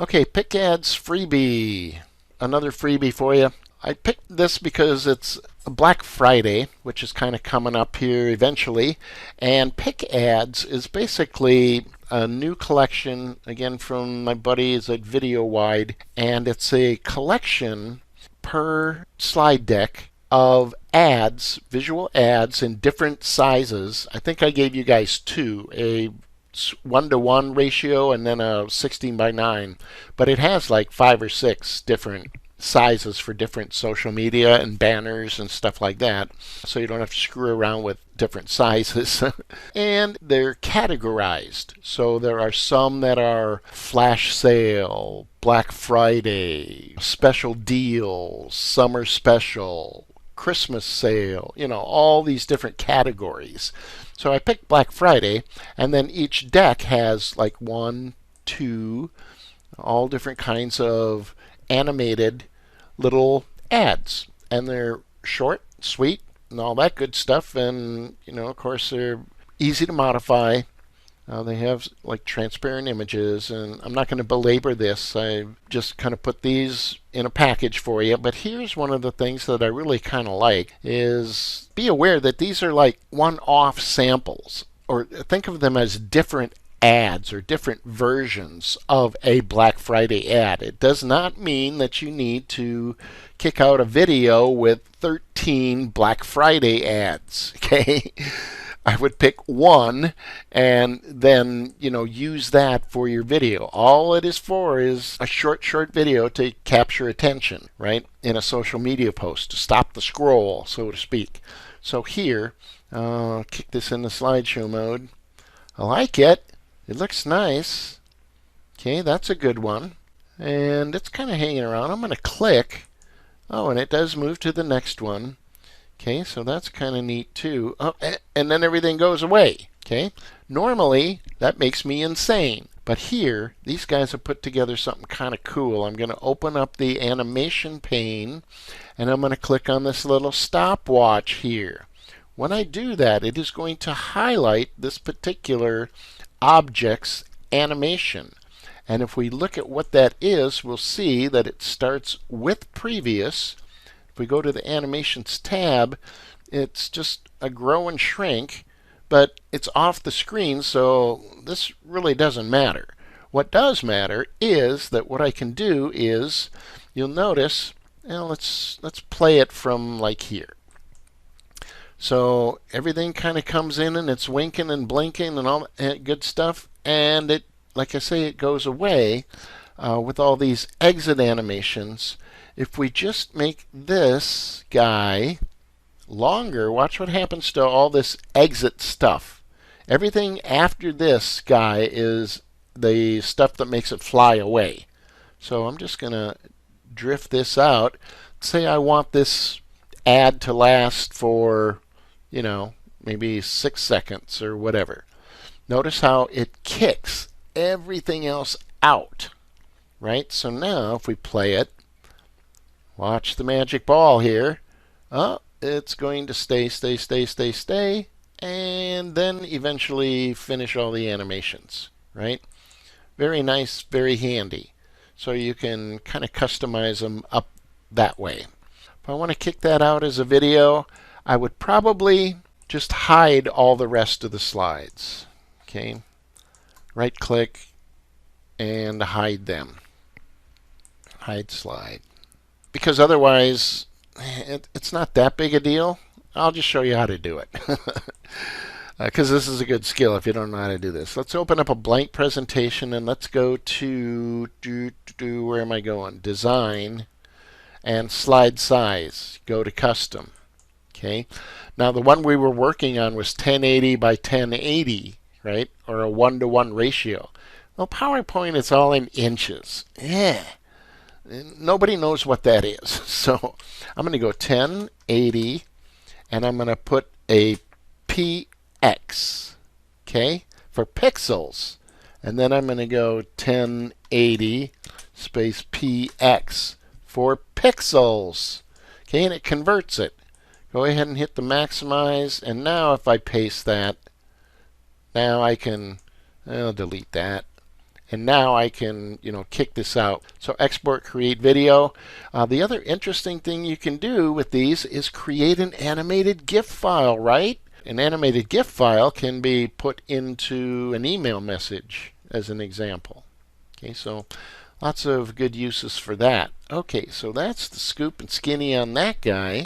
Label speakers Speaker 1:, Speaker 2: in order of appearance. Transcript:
Speaker 1: Okay, PicAds freebie. Another freebie for you. I picked this because it's Black Friday, which is kind of coming up here eventually. And PicAds is basically a new collection, again from my buddies at Video Wide. And it's a collection per slide deck of ads, visual ads in different sizes. I think I gave you guys two, a 1-to-1 ratio and then a 16 by 9, but it has like 5 or 6 different sizes for different social media and banners and stuff like that, so you don't have to screw around with different sizes. And they're categorized, so there are some that are flash sale, Black Friday, special deals, summer special, Christmas sale, all these different categories. So I picked Black Friday, and then each deck has like 1, 2, all different kinds of animated little ads. And they're short, sweet, and all that good stuff. And, of course, they're easy to modify. They have like transparent images, and I'm not going to belabor this. I just kind of put these in a package for you. But here's one of the things that I really kind of like is be aware that these are like one-off samples, or think of them as different ads or different versions of a Black Friday ad. It does not mean that you need to kick out a video with 13 Black Friday ads, okay? I would pick one and then, use that for your video. All it is for is a short video to capture attention, right? In a social media post, to stop the scroll, so to speak. So here, I'll kick this into slideshow mode. I like it. It looks nice. Okay, that's a good one. And it's kind of hanging around. I'm going to click. Oh, and it does move to the next one. Okay, so that's kind of neat too. Oh, and then everything goes away. Okay, normally that makes me insane. But here, these guys have put together something kind of cool. I'm going to open up the animation pane, and I'm going to click on this little stopwatch here. When I do that, it is going to highlight this particular object's animation. And if we look at what that is, we'll see that it starts with previous. If we go to the animations tab, it's just a grow and shrink, but it's off the screen, so this really doesn't matter. What does matter is that what I can do is, you'll notice, let's play it from like here. So everything kind of comes in and it's winking and blinking and all that good stuff, and it, like I say, it goes away with all these exit animations. If we just make this guy longer, watch what happens to all this exit stuff. Everything after this guy is the stuff that makes it fly away. So I'm just going to drift this out. Say I want this ad to last for, maybe 6 seconds or whatever. Notice how it kicks everything else out, right? So now if we play it, watch the magic ball here. Oh, it's going to stay, and then eventually finish all the animations, right? Very nice, very handy. So you can kind of customize them up that way. If I want to kick that out as a video, I would probably just hide all the rest of the slides. Okay, right click and hide them. Hide slide. Because otherwise, it's not that big a deal. I'll just show you how to do it. Because this is a good skill if you don't know how to do this. Let's open up a blank presentation and let's go to, where am I going? Design and slide size. Go to custom. Okay. Now the one we were working on was 1080 by 1080, right? Or a 1-to-1 ratio. Well, PowerPoint is all in inches. Yeah. Nobody knows what that is. So I'm going to go 1080 and I'm going to put a PX, okay, for pixels. And then I'm going to go 1080 space PX for pixels. Okay, and it converts it. Go ahead and hit the maximize, and now if I paste that, now I can delete that. And now I can, kick this out. So export, create video. The other interesting thing you can do with these is create an animated GIF file, right? An animated GIF file can be put into an email message as an example. Okay, so lots of good uses for that. Okay, so that's the scoop and skinny on that guy.